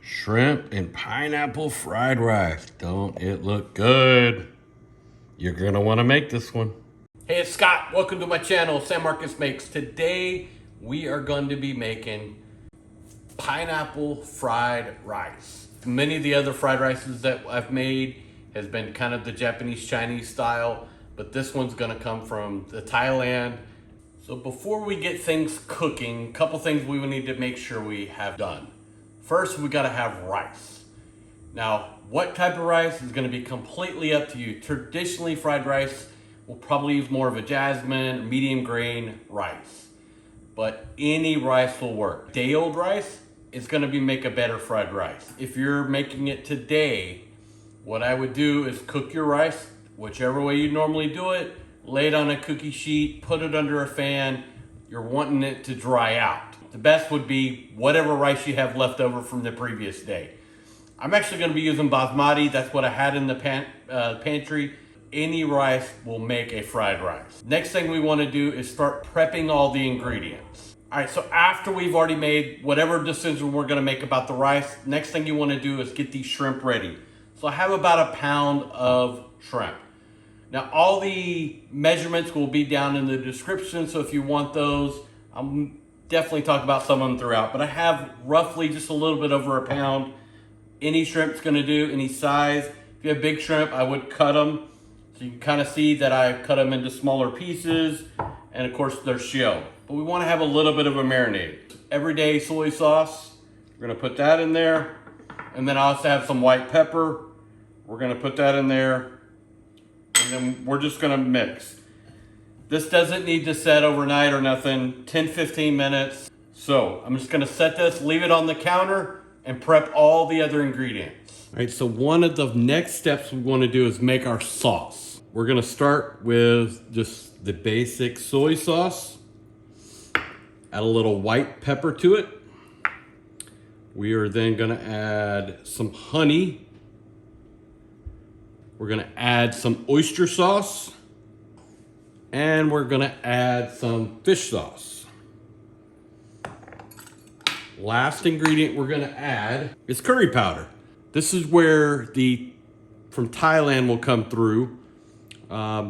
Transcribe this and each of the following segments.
Shrimp and pineapple fried rice. Don't it look good? You're gonna wanna make this one. Hey, it's Scott. Welcome to my channel, San Marcos Makes. Today, we are going to be making pineapple fried rice. Many of the other fried rices that I've made has been kind of the Japanese Chinese style, but this one's gonna come from the Thailand. So before we get things cooking, a couple things we will need to make sure we have done. First, we gotta have rice. Now, what type of rice is gonna be completely up to you. Traditionally, fried rice, we'll probably use more of a jasmine or medium grain rice. But any rice will work. Day-old rice is gonna make a better fried rice. If you're making it today, what I would do is cook your rice, whichever way you normally do it, lay it on a cookie sheet, put it under a fan. You're wanting it to dry out. The best would be whatever rice you have left over from the previous day. I'm actually gonna be using basmati. That's what I had in the pantry. Any rice will make a fried rice. Next thing we wanna do is start prepping all the ingredients. All right, so after we've already made whatever decision we're gonna make about the rice, next thing you wanna do is get these shrimp ready. So I have about a pound of shrimp. Now all the measurements will be down in the description, so if you want those, I'll definitely talk about some of them throughout, but I have roughly just a little bit over a pound. Any shrimp's gonna do, any size. If you have big shrimp, I would cut them. So you can kind of see that I cut them into smaller pieces, and of course they're shell. But we wanna have a little bit of a marinade. Everyday soy sauce, we're gonna put that in there. And then I also have some white pepper. We're gonna put that in there. And then we're just gonna mix. This doesn't need to set overnight or nothing, 10-15 minutes. So I'm just gonna set this, leave it on the counter, and prep all the other ingredients. All right, so one of the next steps we wanna do is make our sauce. We're gonna start with just the basic soy sauce. Add a little white pepper to it. We are then gonna add some honey. We're gonna add some oyster sauce. And we're gonna add some fish sauce. Last ingredient we're gonna add is curry powder. This is where from Thailand will come through.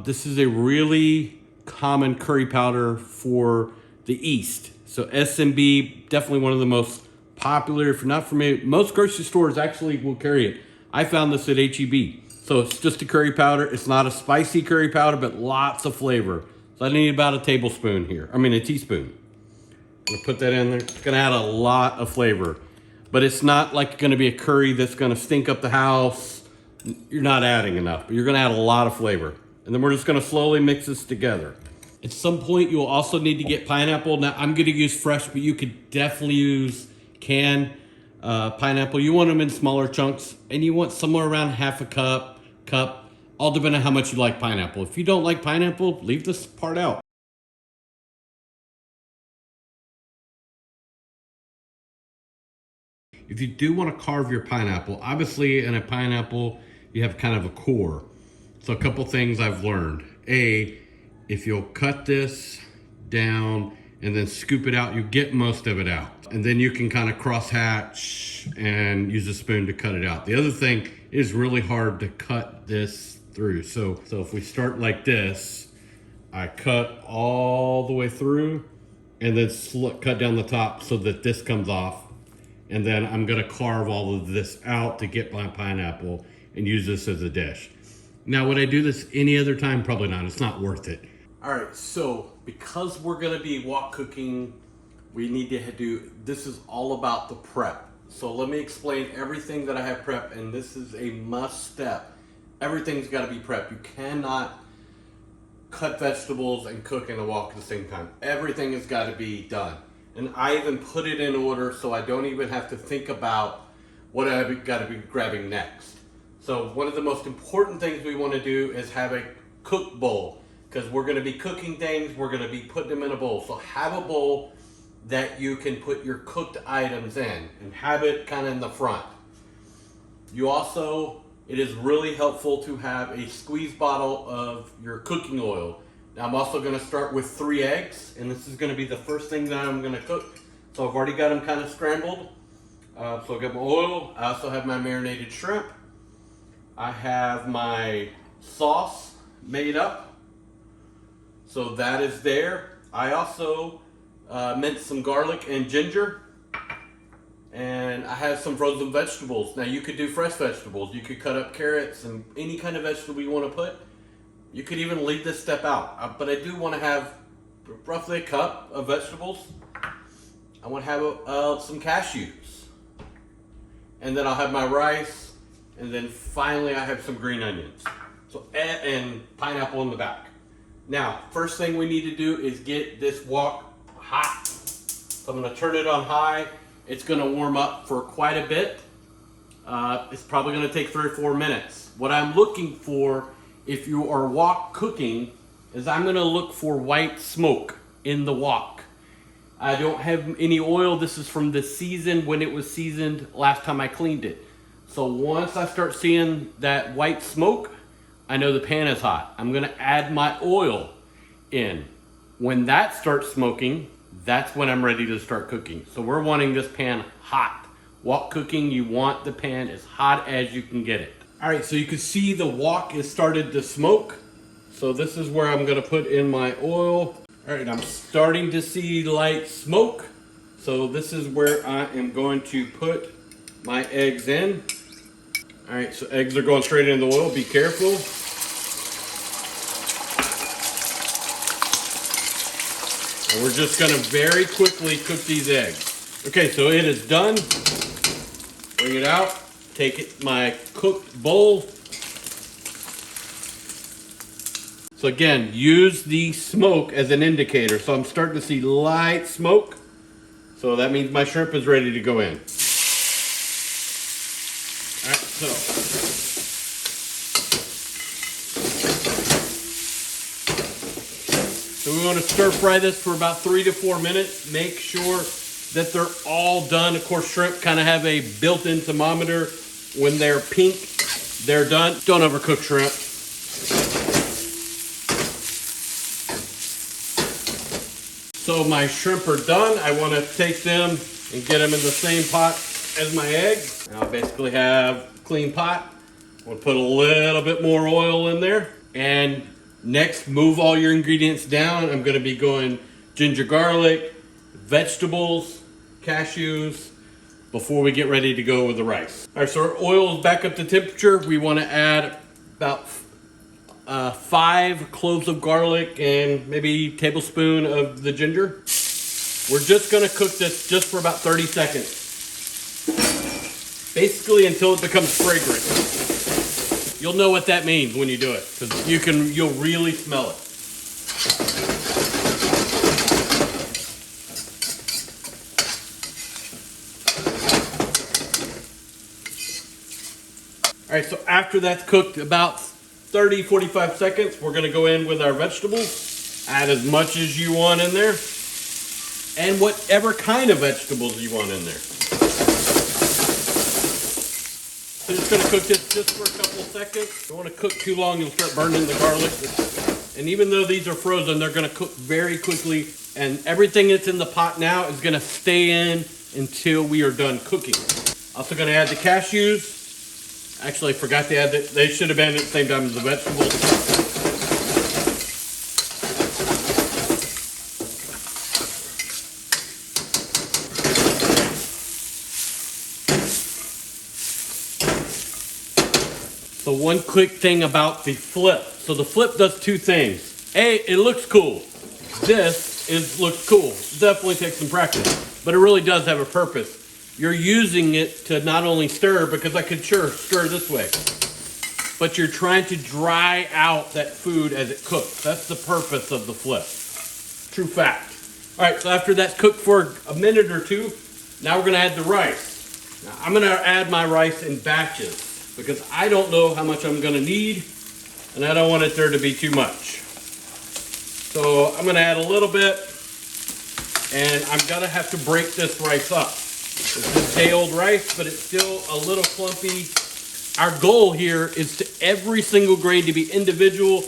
This is a really common curry powder for the East. So S&B, definitely one of the most popular. If you're not familiar, most grocery stores actually will carry it. I found this at H-E-B. So it's just a curry powder. It's not a spicy curry powder, but lots of flavor. So I need about a tablespoon here. I mean a teaspoon. I'm gonna put that in there. It's gonna add a lot of flavor, but it's not like gonna be a curry that's gonna stink up the house. You're not adding enough, but you're gonna add a lot of flavor. And then we're just gonna slowly mix this together. At some point, you'll also need to get pineapple. Now I'm gonna use fresh, but you could definitely use canned pineapple. You want them in smaller chunks, and you want somewhere around half a cup, all depending on how much you like pineapple. If you don't like pineapple, leave this part out. If you do want to carve your pineapple, obviously in a pineapple, you have kind of a core. So a couple things I've learned. If you'll cut this down and then scoop it out, you get most of it out. And then you can kind of cross hatch and use a spoon to cut it out. The other thing is really hard to cut this through. So if we start like this, I cut all the way through and then cut down the top so that this comes off. And then I'm gonna carve all of this out to get my pineapple and use this as a dish. Now, would I do this any other time? Probably not. It's not worth it. All right, so because we're gonna be wok cooking, we need to do, this is all about the prep. So let me explain everything that I have prepped, and this is a must step. Everything's gotta be prepped. You cannot cut vegetables and cook in a wok at the same time. Everything has gotta be done. And I even put it in order so I don't even have to think about what I've gotta be grabbing next. So one of the most important things we wanna do is have a cook bowl, because we're gonna be cooking things, we're gonna be putting them in a bowl. So have a bowl that you can put your cooked items in and have it kind of in the front. You also, it is really helpful to have a squeeze bottle of your cooking oil. Now I'm also gonna start with 3 eggs, and this is gonna be the first thing that I'm gonna cook. So I've already got them kind of scrambled. So I got my oil. I also have my marinated shrimp. I have my sauce made up. So that is there. I also minced some garlic and ginger. And I have some frozen vegetables. Now you could do fresh vegetables. You could cut up carrots and any kind of vegetable you want to put. You could even leave this step out. But I do want to have roughly a cup of vegetables. I want to have some cashews. And then I'll have my rice. And then finally I have some green onions. So and pineapple in the back. Now, first thing we need to do is get this wok hot. So I'm going to turn it on high. It's going to warm up for quite a bit. It's probably going to take 3 or 4 minutes. What I'm looking for, if you are wok cooking, is I'm going to look for white smoke in the wok. I don't have any oil. This is from the season when it was seasoned last time I cleaned it. So once I start seeing that white smoke, I know the pan is hot. I'm going to add my oil in. When that starts smoking, that's when I'm ready to start cooking. So we're wanting this pan hot. Wok cooking, you want the pan as hot as you can get it. All right, so you can see the wok has started to smoke. So this is where I'm gonna put in my oil. All right, I'm starting to see light smoke. So this is where I am going to put my eggs in. All right, so eggs are going straight into the oil. Be careful. And we're just gonna very quickly cook these eggs. Okay, so it is done. Bring it out. Take it, my cooked bowl. So again, use the smoke as an indicator. So I'm starting to see light smoke. So that means my shrimp is ready to go in. All right, So we want to stir fry this for about 3 to 4 minutes. Make sure that they're all done. Of course, shrimp kind of have a built-in thermometer. When they're pink, they're done. Don't overcook shrimp. So my shrimp are done. I want to take them and get them in the same pot as my eggs. Now I basically have a clean pot. We'll put a little bit more oil in there. And next, move all your ingredients down. I'm going to be going ginger garlic, vegetables, cashews, before we get ready to go with the rice. All right, so our oil is back up to temperature. We want to add about 5 cloves of garlic and maybe a tablespoon of the ginger. We're just going to cook this just for about 30 seconds. Basically until it becomes fragrant. You'll know what that means when you do it, because you'll really smell it. All right, so after that's cooked about 30, 45 seconds, we're gonna go in with our vegetables. Add as much as you want in there, and whatever kind of vegetables you want in there. So just gonna cook this just for a couple of seconds. Don't wanna cook too long, you'll start burning the garlic. And even though these are frozen, they're gonna cook very quickly, and everything that's in the pot now is gonna stay in until we are done cooking. Also gonna add the cashews. Actually, I forgot to add that. They should have been at the same time as the vegetables. So one quick thing about the flip. So the flip does 2 things. A, it looks cool. Looks cool. Definitely takes some practice, but it really does have a purpose. You're using it to not only stir, because I could sure stir this way, but you're trying to dry out that food as it cooks. That's the purpose of the flip. True fact. All right, so after that's cooked for a minute or 2, now we're gonna add the rice. Now I'm gonna add my rice in batches because I don't know how much I'm gonna need, and I don't want it there to be too much. So I'm gonna add a little bit, and I'm gonna have to break this rice up. It's a day-old rice, but it's still a little clumpy. Our goal here is to every single grain to be individual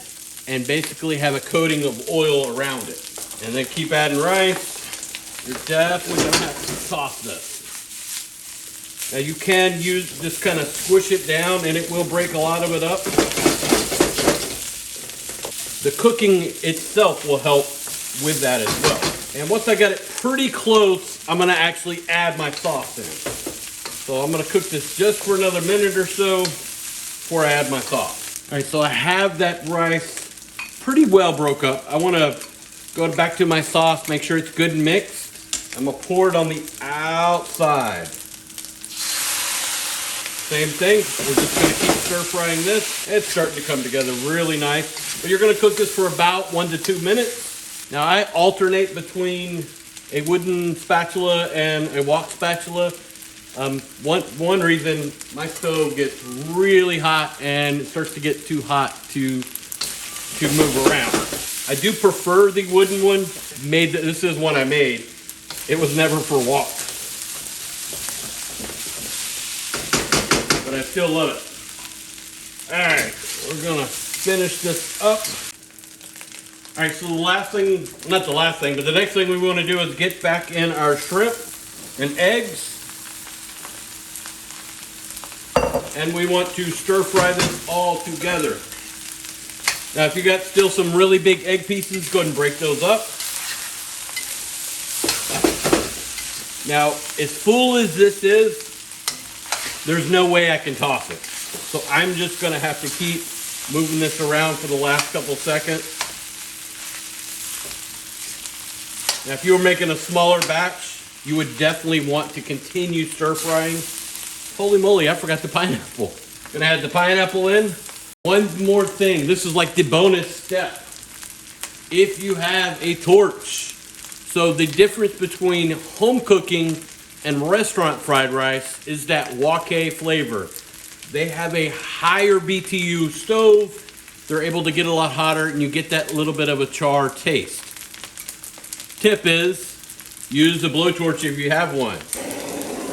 and basically have a coating of oil around it. And then keep adding rice. You're definitely gonna have to toss this. Now you can just kind of squish it down and it will break a lot of it up. The cooking itself will help with that as well. And once I got it pretty close, I'm gonna actually add my sauce in. So I'm gonna cook this just for another minute or so before I add my sauce. All right, so I have that rice pretty well broke up. I wanna go back to my sauce, make sure it's good and mixed. I'm gonna pour it on the outside. Same thing, we're just gonna keep stir frying this. It's starting to come together really nice. But you're gonna cook this for about 1 to 2 minutes. Now I alternate between a wooden spatula and a wok spatula. One reason, my stove gets really hot and it starts to get too hot to move around. I do prefer the wooden one. This is one I made. It was never for wok. But I still love it. All right, we're gonna finish this up. All right, so the last thing, not the last thing, but the next thing we wanna do is get back in our shrimp and eggs. And we want to stir fry this all together. Now, if you got still some really big egg pieces, go ahead and break those up. Now, as full as this is, there's no way I can toss it. So I'm just gonna have to keep moving this around for the last couple seconds. Now, if you were making a smaller batch, you would definitely want to continue stir frying. Holy moly, I forgot the pineapple. Gonna add the pineapple in. One more thing, this is like the bonus step. If you have a torch, so the difference between home cooking and restaurant fried rice is that wok flavor. They have a higher BTU stove. They're able to get a lot hotter and you get that little bit of a char taste. Tip is, use a blowtorch if you have one.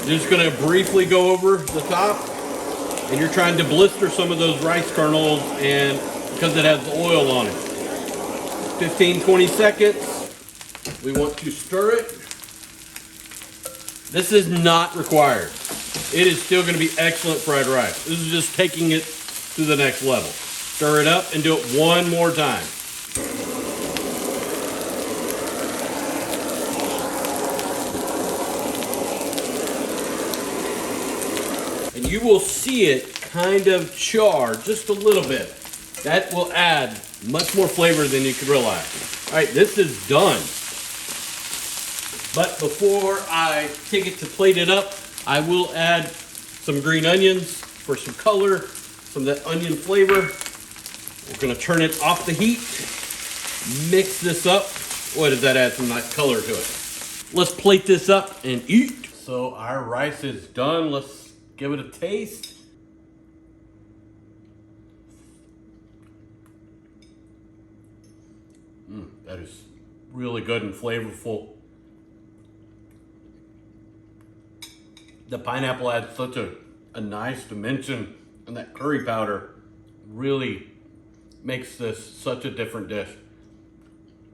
You're just gonna briefly go over the top and you're trying to blister some of those rice kernels and because it has oil on it. 15, 20 seconds. We want to stir it. This is not required. It is still gonna be excellent fried rice. This is just taking it to the next level. Stir it up and do it one more time. And you will see it kind of char just a little bit. That will add much more flavor than you could realize. All right, this is done. But before I take it to plate it up, I will add some green onions for some color, some of that onion flavor. We're gonna turn it off the heat, mix this up. Boy, does that add some nice color to it. Let's plate this up and eat. So our rice is done. Let's give it a taste. That is really good and flavorful. The pineapple adds such a nice dimension, and that curry powder really makes this such a different dish.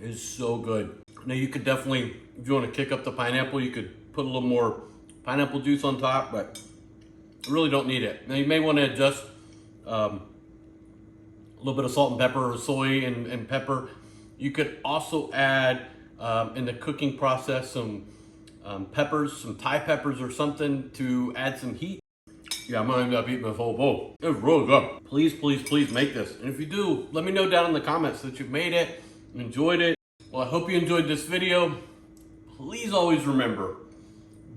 It is so good. Now you could definitely, if you want to kick up the pineapple, you could put a little more pineapple juice on top, but you really don't need it. Now you may want to adjust a little bit of salt and pepper or soy and pepper. You could also add in the cooking process some peppers, some Thai peppers or something to add some heat. Yeah, I'm gonna end up eating this whole bowl. It's really good. Please, please, please make this. And if you do, let me know down in the comments that you've made it, enjoyed it. Well, I hope you enjoyed this video. Please always remember,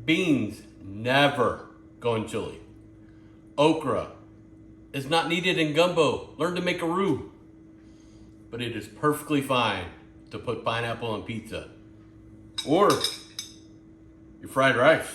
beans never go in chili. Okra is not needed in gumbo. Learn to make a roux. But it is perfectly fine to put pineapple on pizza or your fried rice.